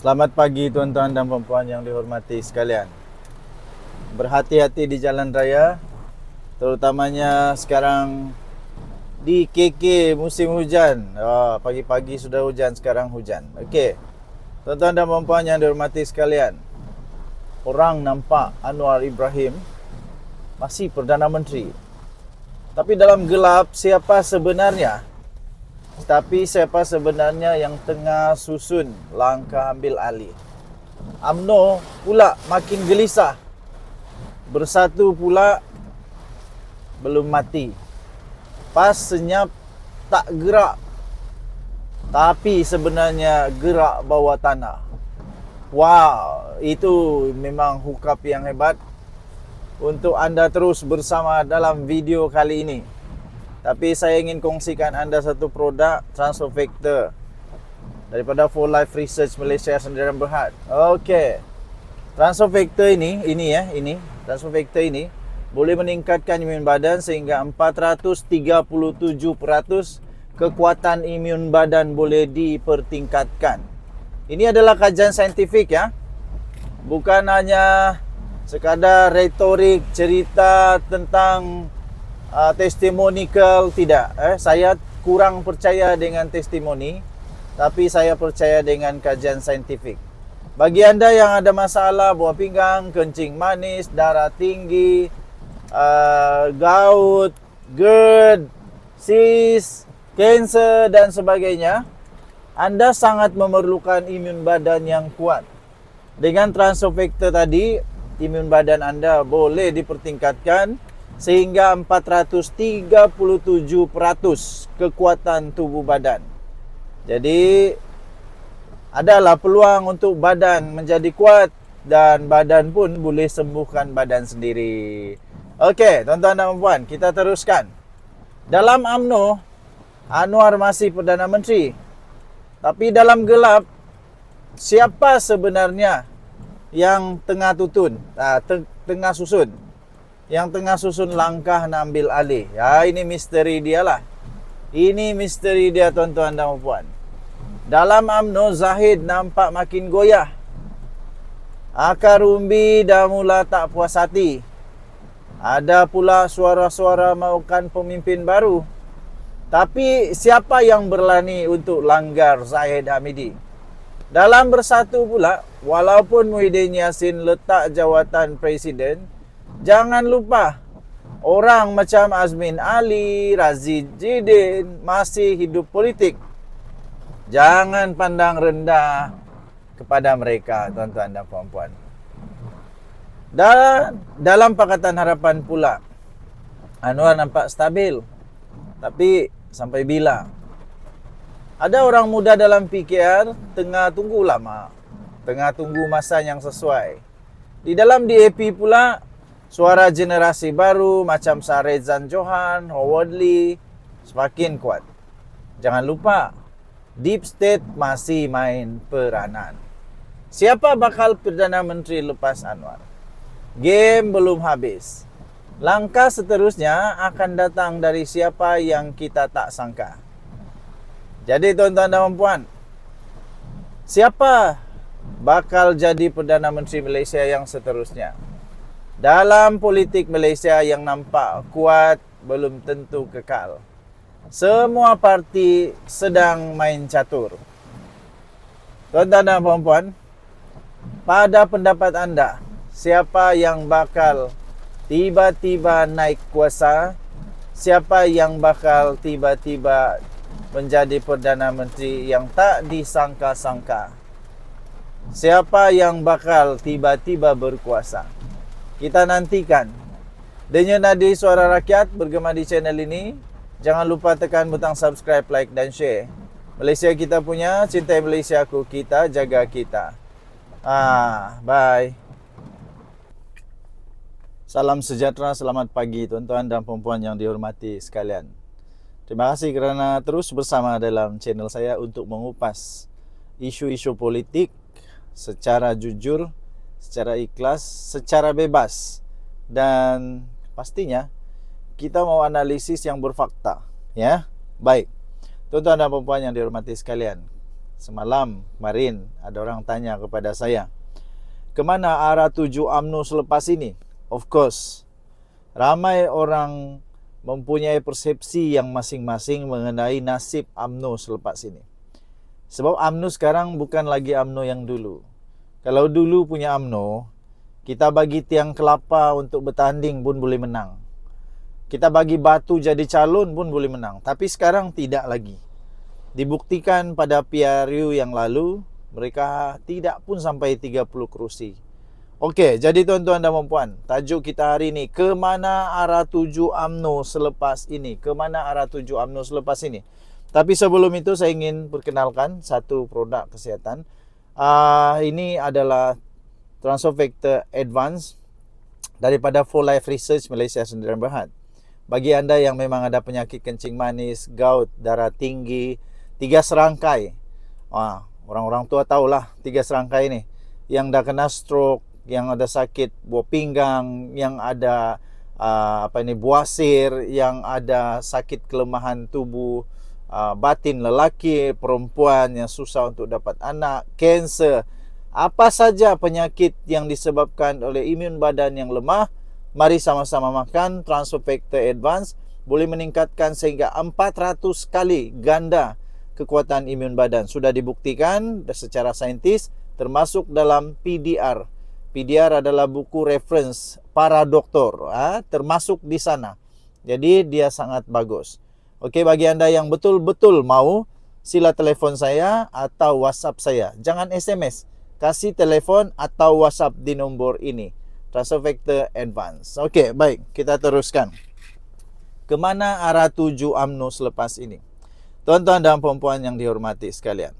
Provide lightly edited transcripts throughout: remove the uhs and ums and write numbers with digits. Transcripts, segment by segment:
Selamat pagi tuan-tuan dan puan-puan yang dihormati sekalian. Berhati-hati di jalan raya, terutamanya sekarang di KK musim hujan. Pagi-pagi sudah hujan, sekarang hujan. Okey. Tuan-tuan dan puan-puan yang dihormati sekalian. Orang nampak Anwar Ibrahim masih Perdana Menteri. Tapi dalam gelap siapa sebenarnya yang tengah susun langkah ambil alih? UMNO pula makin gelisah. Bersatu pula belum mati. Pas senyap tak gerak, tapi sebenarnya gerak bawah tanah. Wow, itu memang hukap yang hebat. Untuk anda terus bersama dalam video kali ini. Tapi saya ingin kongsikan anda satu produk Transfer Factor daripada For Life Research Malaysia Sendirian Berhad. Okey. Transfer Factor ini Transfer Factor ini boleh meningkatkan imun badan sehingga 437% kekuatan imun badan boleh dipertingkatkan. Ini adalah kajian saintifik ya. Bukan hanya sekadar retorik cerita tentang testimonial, tidak. Saya kurang percaya dengan testimoni, tapi saya percaya dengan kajian saintifik. Bagi anda yang ada masalah buah pinggang, kencing manis, darah tinggi, gout, GERD, cyst, kanser dan sebagainya, anda sangat memerlukan imun badan yang kuat. Dengan Transfer Factor tadi, imun badan anda boleh dipertingkatkan sehingga 437% kekuatan tubuh badan. Jadi adalah peluang untuk badan menjadi kuat dan badan pun boleh sembuhkan badan sendiri. Okey, tuan-tuan dan puan, kita teruskan. Dalam UMNO, Anwar masih Perdana Menteri. Tapi dalam gelap, siapa sebenarnya yang tengah susun? Yang tengah susun langkah nak ambil alih. Ini misteri dia lah. Ini misteri dia tuan-tuan dan puan. Dalam UMNO, Zahid nampak makin goyah. Akar umbi dah mula tak puas hati. Ada pula suara-suara mahukan pemimpin baru. Tapi siapa yang berani untuk langgar Zahid Hamidi? Dalam Bersatu pula, walaupun Muhyiddin Yassin letak jawatan presiden, jangan lupa orang macam Azmin Ali, Razid Jidin masih hidup politik. Jangan pandang rendah kepada mereka, tuan-tuan dan puan-puan. Dan dalam Pakatan Harapan pula, Anwar nampak stabil. Tapi sampai bila? Ada orang muda dalam PKR tengah tunggu lama, tengah tunggu masa yang sesuai. Di dalam DAP pula, suara generasi baru macam Sarezan Johan, Howard Lee semakin kuat. Jangan lupa, Deep State masih main peranan. Siapa bakal Perdana Menteri lepas Anwar? Game belum habis. Langkah seterusnya akan datang dari siapa yang kita tak sangka. Jadi tuan-tuan dan puan, siapa bakal jadi Perdana Menteri Malaysia yang seterusnya? Dalam politik Malaysia yang nampak kuat belum tentu kekal. Semua parti sedang main catur. Tuan-tuan dan puan-puan, pada pendapat anda, siapa yang bakal tiba-tiba naik kuasa? Siapa yang bakal tiba-tiba menjadi Perdana Menteri yang tak disangka-sangka? Siapa yang bakal tiba-tiba berkuasa? Kita nantikan. Denyut nadi Suara Rakyat bergema di channel ini. Jangan lupa tekan butang subscribe, like dan share. Malaysia kita punya, cintai Malaysiaku, kita jaga kita. Bye. Salam sejahtera, selamat pagi tuan-tuan dan puan-puan yang dihormati sekalian. Terima kasih kerana terus bersama dalam channel saya untuk mengupas isu-isu politik secara jujur, secara ikhlas, secara bebas. Dan pastinya kita mau analisis yang berfakta, ya. Baik. Tuan-tuan dan puan-puan yang dihormati sekalian, Semalam, kemarin, ada orang tanya kepada saya, kemana arah tuju UMNO selepas ini? Of course, ramai orang mempunyai persepsi yang masing-masing mengenai nasib UMNO selepas ini. Sebab UMNO sekarang bukan lagi UMNO yang dulu. Kalau dulu punya UMNO, kita bagi tiang kelapa untuk bertanding pun boleh menang. Kita bagi batu jadi calon pun boleh menang. Tapi sekarang tidak lagi. Dibuktikan pada PRU yang lalu, mereka tidak pun sampai 30 kerusi. Okey, jadi tuan-tuan dan puan-puan, tajuk kita hari ini, ke mana arah tuju UMNO selepas ini? Ke mana arah tuju UMNO selepas ini? Tapi sebelum itu saya ingin perkenalkan satu produk kesihatan. Ini adalah Transfer Factor Advance daripada For Life Research Malaysia Sdn Bhd. Bagi anda yang memang ada penyakit kencing manis, gout, darah tinggi, 3 serangkai. Orang-orang tua tahulah 3 serangkai ni. Yang dah kena stroke, yang ada sakit buah pinggang, yang ada buasir, yang ada sakit kelemahan tubuh, batin lelaki, perempuan yang susah untuk dapat anak, kanser, apa saja penyakit yang disebabkan oleh imun badan yang lemah, mari sama-sama makan Transfer Factor Advance. Boleh meningkatkan sehingga 400 kali ganda kekuatan imun badan. Sudah dibuktikan secara saintis, termasuk dalam PDR. PDR adalah buku reference para doktor, termasuk di sana. Jadi dia sangat bagus. Okey, bagi anda yang betul-betul mau, sila telefon saya atau WhatsApp saya. Jangan SMS. Kasih telefon atau WhatsApp di nombor ini. Transfer Factor Advance. Okey, baik. Kita teruskan. Kemana arah tuju UMNO selepas ini? Tuan-tuan dan puan-puan yang dihormati sekalian,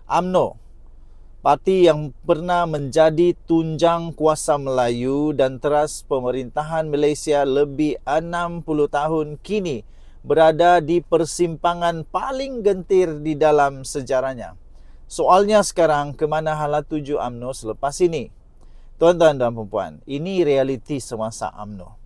UMNO, parti yang pernah menjadi tunjang kuasa Melayu dan teras pemerintahan Malaysia lebih 60 tahun, kini berada di persimpangan paling gentir di dalam sejarahnya. Soalnya sekarang, kemana hala tuju UMNO selepas ini? Tuan-tuan dan puan-puan, ini realiti semasa UMNO.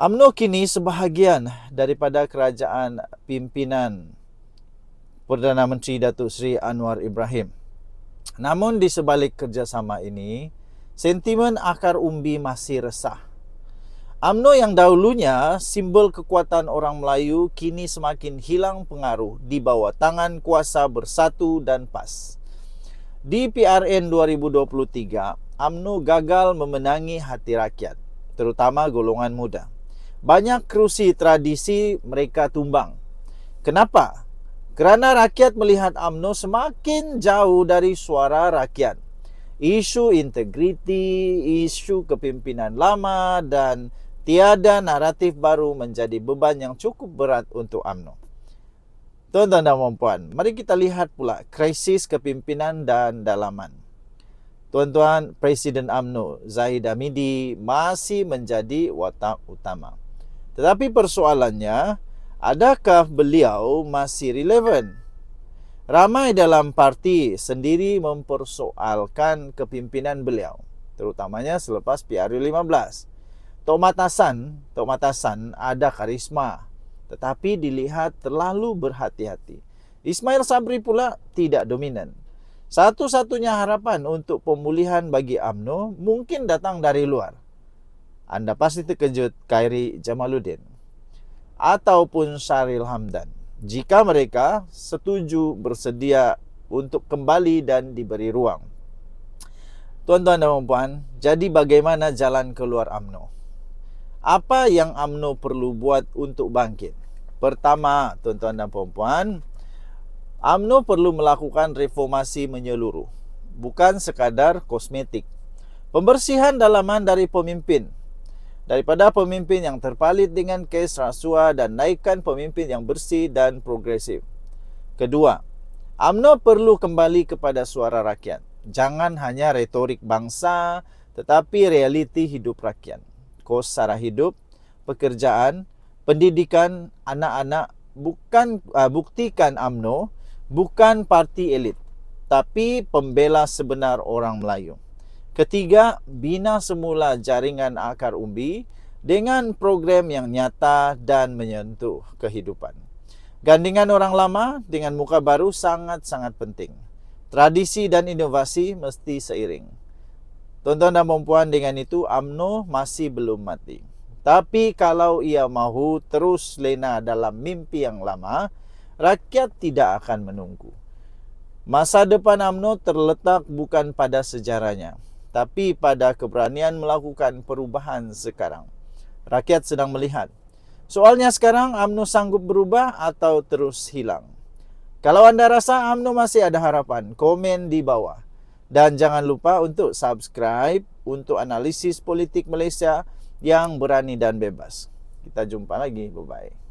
UMNO kini sebahagian daripada kerajaan pimpinan Perdana Menteri Datuk Seri Anwar Ibrahim. Namun di sebalik kerjasama ini, sentimen akar umbi masih resah. UMNO yang dahulunya simbol kekuatan orang Melayu kini semakin hilang pengaruh di bawah tangan kuasa Bersatu dan PAS. Di PRN 2023, UMNO gagal memenangi hati rakyat, terutama golongan muda. Banyak kerusi tradisi mereka tumbang. Kenapa? Kerana rakyat melihat UMNO semakin jauh dari suara rakyat. Isu integriti, isu kepimpinan lama dan tiada naratif baru menjadi beban yang cukup berat untuk UMNO. Tuan-tuan dan puan-puan, mari kita lihat pula krisis kepimpinan dan dalaman. Tuan-tuan, Presiden UMNO Zahid Hamidi masih menjadi watak utama. Tetapi persoalannya, adakah beliau masih relevan? Ramai dalam parti sendiri mempersoalkan kepimpinan beliau, terutamanya selepas PRU 15. Tok Matasan ada karisma, tetapi dilihat terlalu berhati-hati. Ismail Sabri pula tidak dominan. Satu-satunya harapan untuk pemulihan bagi UMNO mungkin datang dari luar. Anda pasti terkejut, Khairi Jamaluddin ataupun Syaril Hamdan, jika mereka setuju bersedia untuk kembali dan diberi ruang. Tuan-tuan dan puan, jadi bagaimana jalan keluar UMNO? Apa yang UMNO perlu buat untuk bangkit? Pertama, tuan-tuan dan puan, UMNO perlu melakukan reformasi menyeluruh, bukan sekadar kosmetik. Pembersihan dalaman dari pemimpin, daripada pemimpin yang terpalit dengan kes rasuah dan naikkan pemimpin yang bersih dan progresif. Kedua, UMNO perlu kembali kepada suara rakyat. Jangan hanya retorik bangsa, tetapi realiti hidup rakyat. Kos sara hidup, pekerjaan, pendidikan anak-anak, buktikan UMNO bukan parti elit, tapi pembela sebenar orang Melayu. Ketiga, bina semula jaringan akar umbi dengan program yang nyata dan menyentuh kehidupan. Gandingan orang lama dengan muka baru sangat-sangat penting. Tradisi dan inovasi mesti seiring. Tuan-tuan dan puan, dengan itu UMNO masih belum mati. Tapi kalau ia mahu terus lena dalam mimpi yang lama, rakyat tidak akan menunggu. Masa depan UMNO terletak bukan pada sejarahnya, tapi pada keberanian melakukan perubahan sekarang. Rakyat sedang melihat. Soalnya sekarang UMNO sanggup berubah atau terus hilang? Kalau anda rasa UMNO masih ada harapan, komen di bawah. Dan jangan lupa untuk subscribe untuk analisis politik Malaysia yang berani dan bebas. Kita jumpa lagi. Bye-bye.